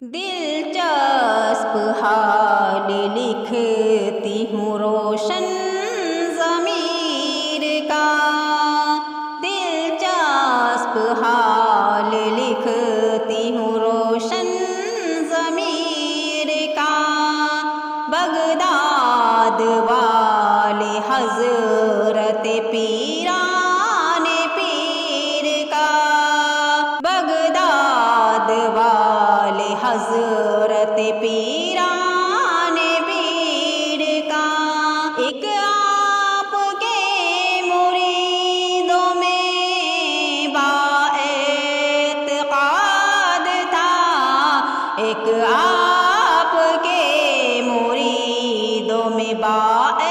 دلچسپ حال لکھتی ہوں روشن ضمیر کا، دلچسپ حال لکھتی ہوں روشن ضمیر کا، بغداد والے حضرت پیران پیر کا، بغداد والے حضرت پیران پیر کا، ایک آپ کے مریدوں میں بااعتقاد تھا، ایک آپ کے مریدوں میں بااعتقاد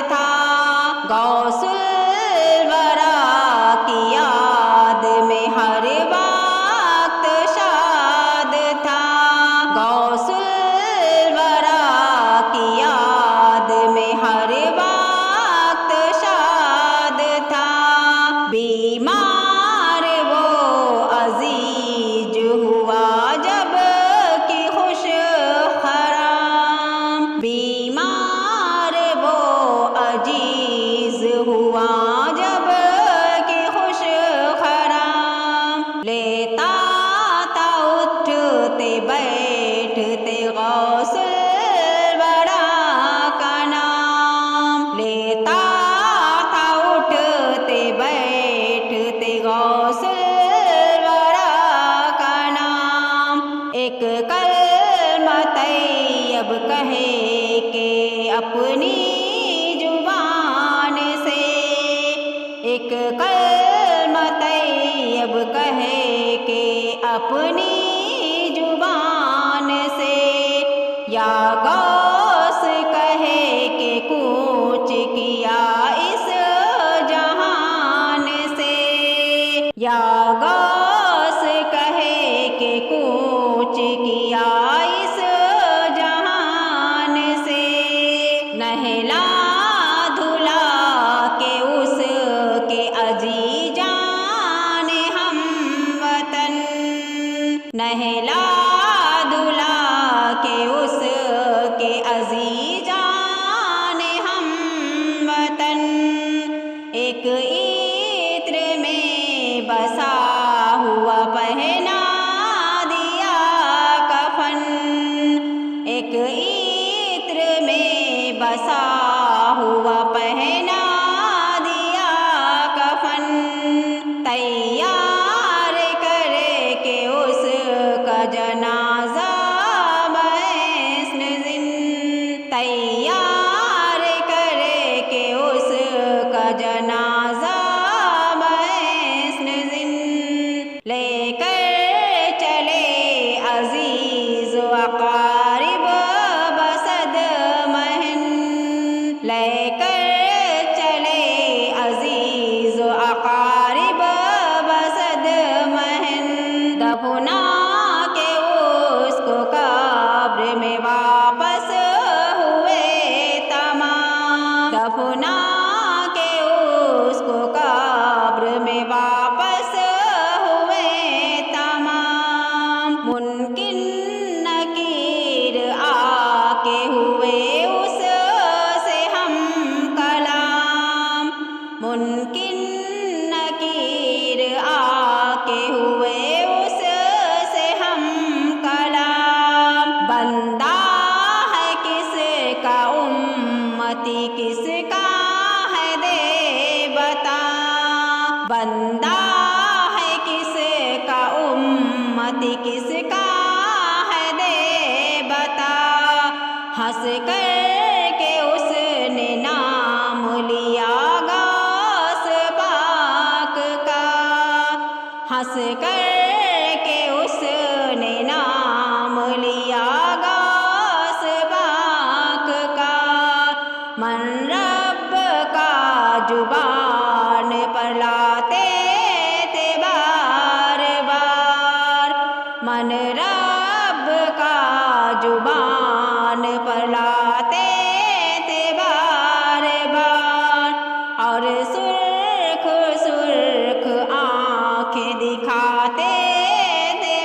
تھا، غوث الورا کی یاد میں ہر وقت شاد تھا، غوث الورا کی یاد میں ہر وقت شاد تھا، بیمار وہ عزیز ہوا جب کہ خوش خرام، بیمار وہ عزیز ہوا جب کہ خوش خرام، لیتا تھا اٹھتے بیٹھتے غوث الورا کا نام، لیتا تھا اٹھتے بیٹھتے غوث الورا کا نام، ایک کلمہ طیب کہے کہ اپنی زبان سے، ایک کلمہ طیب کہے کہ اپنی زبان سے، یا غوث کہے کہ کوچ کیا اس جہان سے، یا غوث کہے کہ کوچ کیا اس جہان سے، نہلا دھلا کے اس کے عزیزان ہم وطن، نہلا دھلا کے اس کے عزیزان ہم وطن، ایک عطر میں بسا ہوا پہنا دیا کفن، ایک عطر میں بسا ہوا پہنا دیا کفن، تیار کر کے اس کا جنازہ بحسن زن، تیار کر کے اس کا جنازہ بحسن زن، لے کر چلے عزیز و اقارب بصد مہن، لے کر چلے عزیز و اقارب بصد مہن، دفنا کے اس کو قبر میں واپس ہوئے تمام، دفنا کے اس کو قبر میں واپس ہوئے تمام، ممکن نکیر آ کے ہوئے اس سے ہم کلام، ممکن نکیر آ کے ہوئے اس سے ہم کلام، بندہ ہے کس کا امتی کس کا ہے دے بتا، بندہ ہے کس کا امتی کس کا ہے دے بتا، ہنس کر کے اس نے نام لیا غوث پاک کا، ہنس کر کے اس نے نام لیا غوث پاک کا، من رب کا زبان پر لاتے تھے بار بار، من رب کا زبان پر لاتے تھے بار بار، اور سرخ سرخ آنکھیں دکھاتے تھے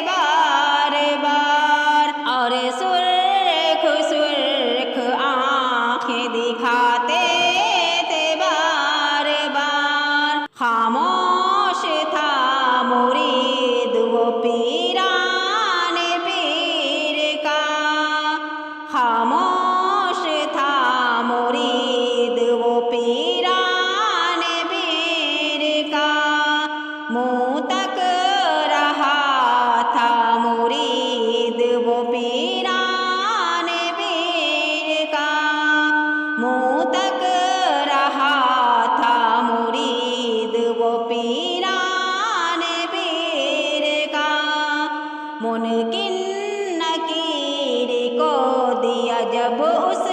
ممکن نکیر کو دیا جب اس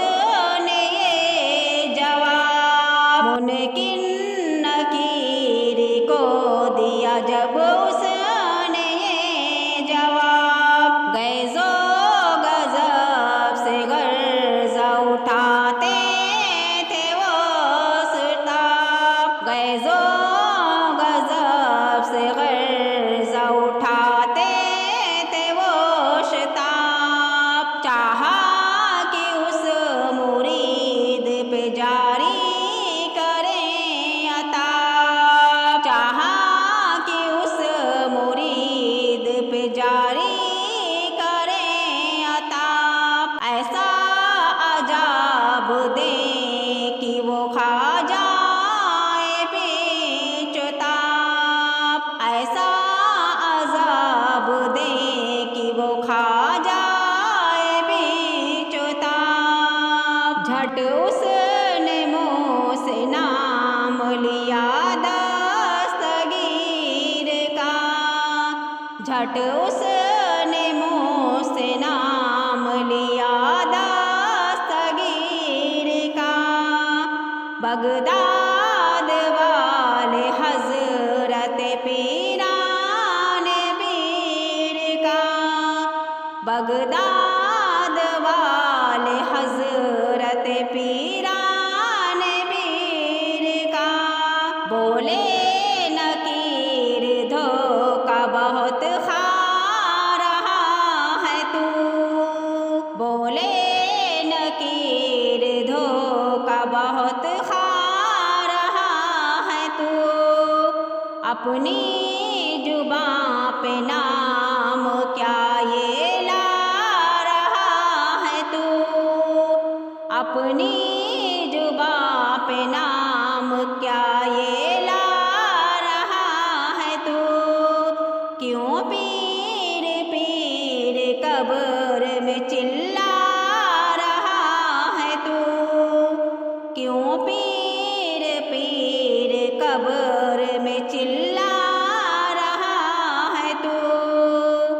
نے یہ جواب، ممکن نکیر کو دیا جب اس نے یہ جواب، غیظ و غضب سے غرضہ اٹھاتے تھے وہ سرتاب، غیظ و غضب سے غرضہ اٹھاتے تھے وہ شتاب، چاہا کہ اس مرید پہ جاری کریں عطاب، چاہا کہ اس مرید پہ جاری کریں عطاب، ایسا عجاب دیں کہ وہ کھا جائے پیچ و تاب، ایسا عذاب دیں کہ وہ کھا جائے پیچ و تاب، جھٹ اس نے منہ سے نام لیا دستگیر کا، جھٹ اس نے منہ سے نام لیا دستگیر کا، بغداد والے حضرت پیران پیر کا، بغداد والے حضرت پیران پیر کا، بولے نکیر دھوکہ بہت کھا رہا ہے تو، بولے نکیر دھوکہ بہت کھا رہا ہے تو، اپنی زباں پہ نام کیا یہ لا رہا ہے تو، اپنی زباں پہ نام کیا یہ لا رہا ہے تو، کیوں پیر پیر قبر میں چلا رہا ہے تو، کیوں پیر پیر قبر میں چلا رہا ہے تو،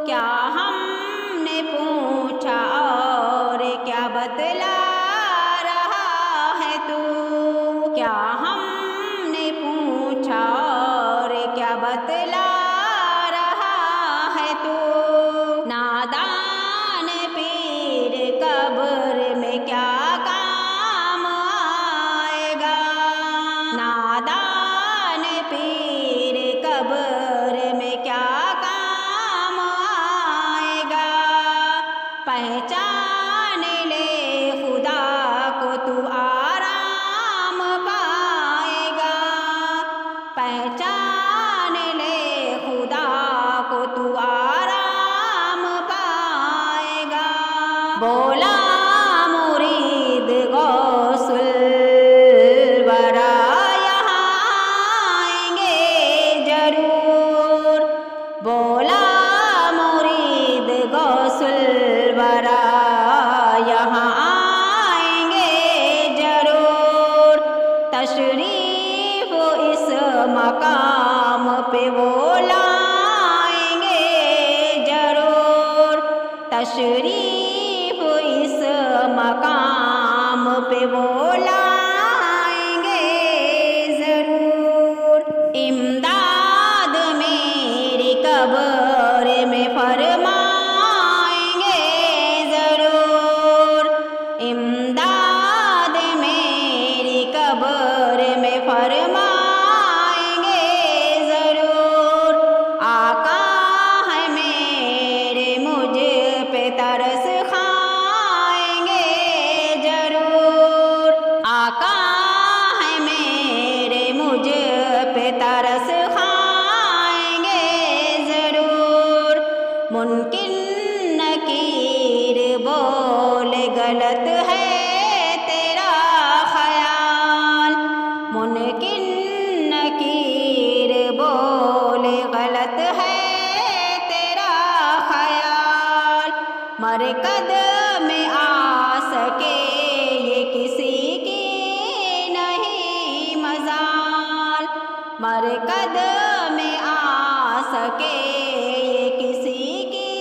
کیا ہم نے پوچھا اور کیا بتلا رہا ہے تو، کیا ہم نے پوچھا اور کیا بتلا رہا ہے تو، نادان پیر قبر میں کیا کام آئے گا، نادان پیر قبر میں کیا کام آئے گا، پہچان لے خدا کو تو آرام پائے گا، پہچان لے خدا کو تو آرام پائے گا، بولا مرید غوث الورا یہاں آئیں گے ضرور، بولا مرید غوث الورا یہاں آئیں گے ضرور، تشریف اس مقام پہ وہ لائیں گے ضرور، تشریف اس مقام پہ وہ لائیں گے ضرور، امداد میری قبر میں فرمائیں گے ضرور، امداد میری قبر میں فرمائیں گے ضرور، آقا ہے میرے مجھ پہ ترس کھائیں گے ضرور، آقا ہے میرے مجھ پہ ترس کھائیں گے ضرور، ممکن نکیر بولے غلط ہے تیرا خیال، ممکن نکیر بولے غلط ہے تیرا خیال، مرکز میں آ سکے یہ کسی کی نہیں مجال، مرکز میں آ سکے یہ کسی کی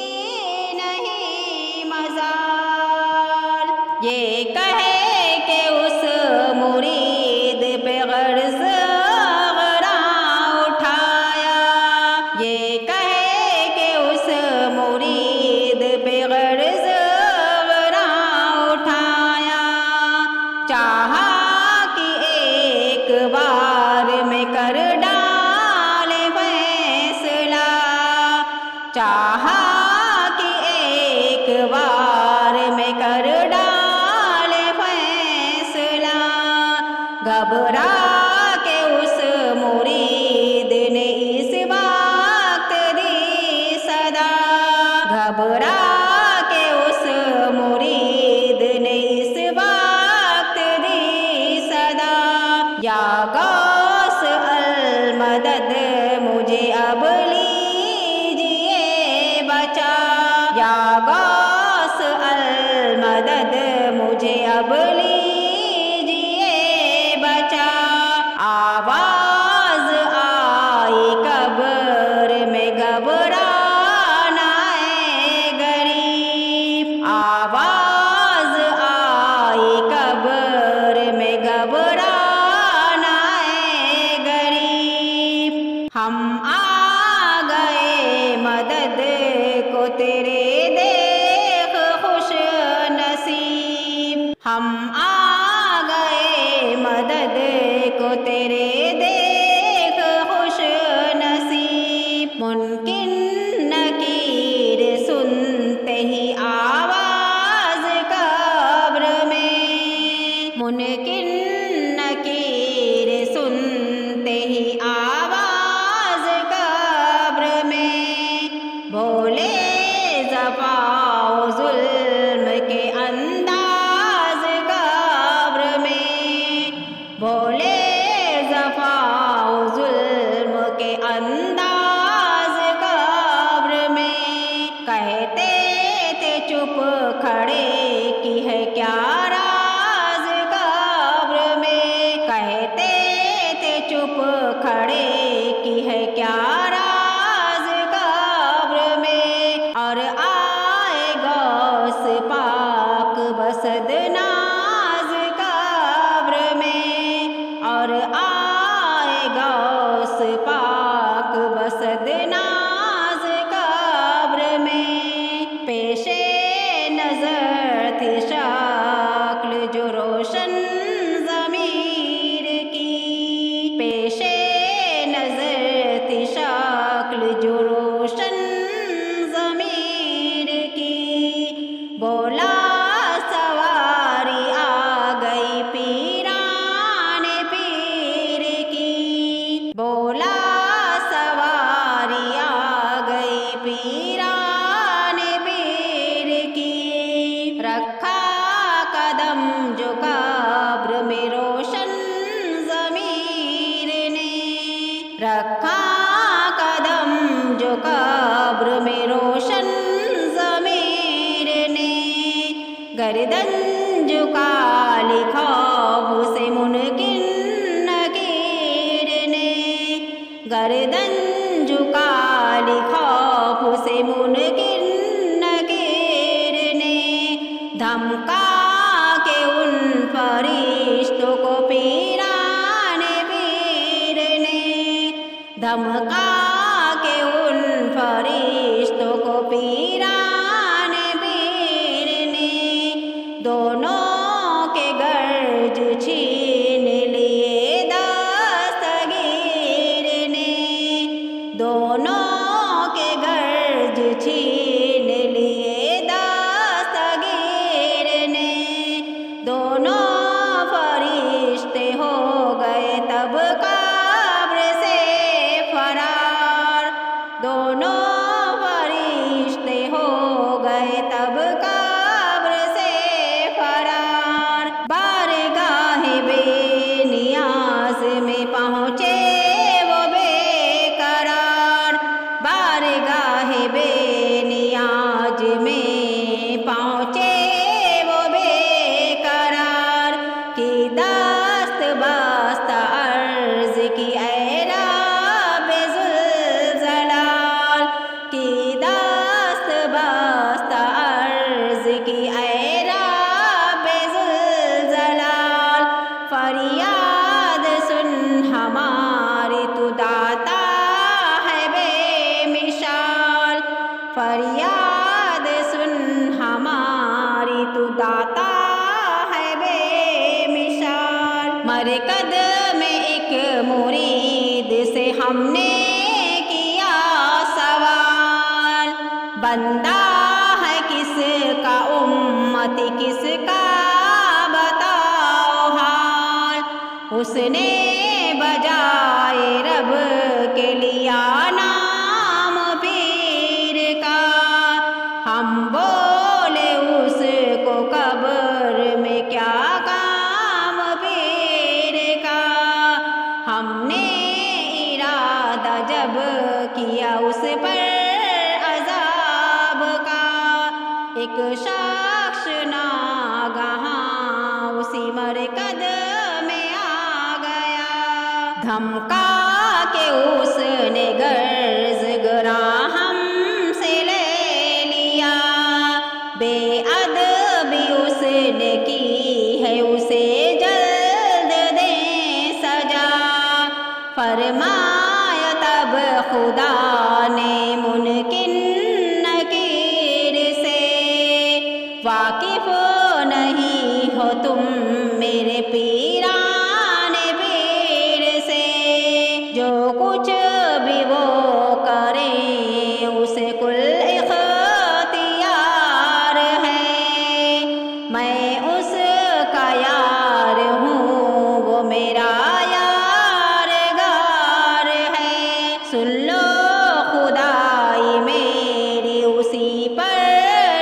یہ کہے کہ اس مرید پہ غرض غراں اٹھایا، یہ کہے کہ اس مرید پہ غرض غراں اٹھایا، چاہا کہ ایک بار میں کر ڈالے فیصلہ، چاہا کہ ایک بار میں کر ڈالے فیصلہ، گھبرا کے اس مرید نے اس وقت دی صدا، گھبرا کے اس مرید نے اس وقت دی صدا، یا غوث المدد مجھے اب لیجیے بچا، یا غوث المدد مجھے اب لیجیے بچا، آواز آئی قبر میں گھبرانا اے غریب، آواز آئی قبر میں گھبرانا اے غریب، ہم آ گئے مدد کو تیرے دیکھ خوش نصیب، ہم آ گئے مدد کو تیرے دیکھ خوش نصیب، ممکن نکیر سنتے ہی آواز قبر میں، ممکن نکیر سنتے ہی آواز قبر میں، بھولے جفا و ظلم کے انداز قبر میں، بھولے جفا و ظلم کے انداز قبر میں، کہتے تھے چپ کھڑے کی ہے کیا راز قبر میں، کہتے تھے چپ کھڑے کی ہے کیا راز قبر میں، اور آئے غوث پاک بسد ناز قبر میں، اور آئے غوث پاک بسد ناز قبر میں، پیش نظر تھی شکل جو روشن ضمیر کی، پیش نظر تھی شکل جو روشن ضمیر کی، بولا سواری آ گئی پیران پیر کی، بولا سواری آ گئی پیران پیر کی، رکھا قدم جو قبر میں روشن ضمیر نے، رکھا قدم جو قبر میں روشن ضمیر نے، گردن جھکا لی خوف سے منکر نکیر نے، گردن جھکا لی خوف سے منکر نکیر نے، دھمکا کے ان فرشتوں کو پیران پیر نے، دھمکا کے ان فرشتوں کو پیران پیر نے، دونوں کے گرج چھین لیے دستگیر نے، دونوں کے گرج چھین لیے دستگیر نے، دونوں فرشتے ہو گئے تب قبر سے فرار، دونوں فرشتے ہو داتا ہے بے مثال۔ مرکز میں ایک مرید سے ہم نے کیا سوال، بندہ ہے کس کا امت کس کا بتاؤ حال، اس نے بجائے رب کے لیا نام پیر کا، ہم بولے اس کو قبر میں کیا کام پیر کا، ہم نے ارادہ جب کیا اس پر عذاب کا، ایک شخص ناگہاں اسی مرکز میں آ گیا، دھمکا کہ اس نے غرض گراں ہم سے لے لیا، بے ادبی اس نے کی ہے اسے جلد دیں سزا، فرمایا تب خدا نے ممکن نکیر سے، واقف نہیں ہو تم میرے پیران پیر سے، جو کچھ بھی وہ کریں اسے کل اختیار ہے، میں اس کا یار ہوں وہ میرا یارگار ہے، سن لو خدائی میری اسی پر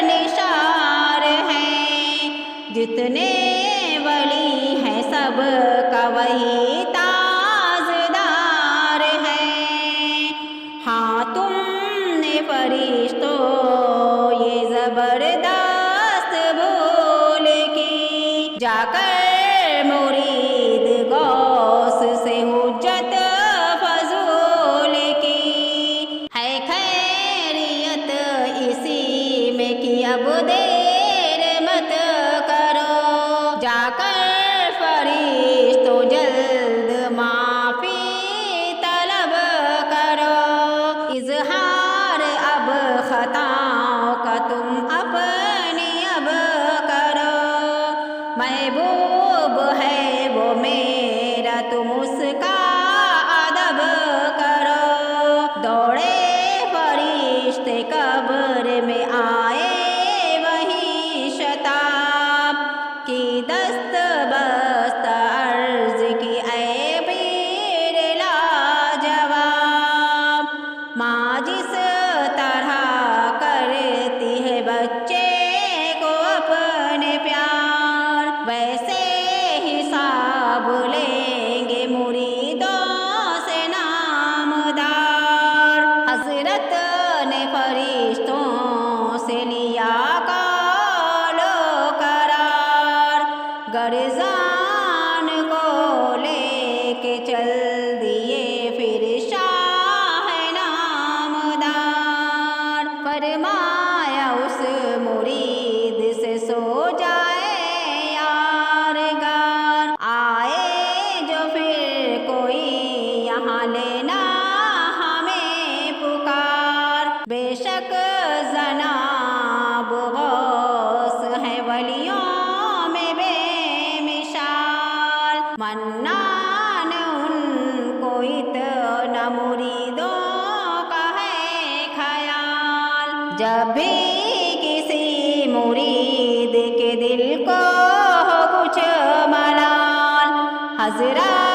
نثار ہے، جتنے ولی ہیں سب کا وہی تاجدار ہے، ہاں تم نے فرشتوں یہ زبردست بھول کی، جا کر مرید غوث سے حجت فضول کی، ہے خیریت اسی میں کہ اب دیر مت کرو، جا کر فرشتوں جلد معافی طلب کرو، اظہار اب خطاؤں کا تم اپنی اب کرو، محبوب ہے وہ میرا تم اس کا ادب کرو، دوڑے فرشتے قبر میں آئے وہیں شتاب کی، دست بست عرض کی اے پیر لاجواب، ماں جس طرح کرتی ہے بچے کو اپنے پیار، ویسے حساب لیں گے مریدوں سے نامدار، حضرت نے فرشتوں سے لیا قول و قرار، گرزان کو لے کے چل دیے پھر شاہ نامدار، فرمایا اس مرید سے سو جائے یارگار، آئے جو پھر کوئی یہاں لینا ہمیں پکار، بے شک جناب غوث ہے ولیوں میں بے مثال، منان ان کو اتنا مریدوں کا ہے خیال، جب بھی کسی مرید کے دل کو ہو کچھ ملال، حضرات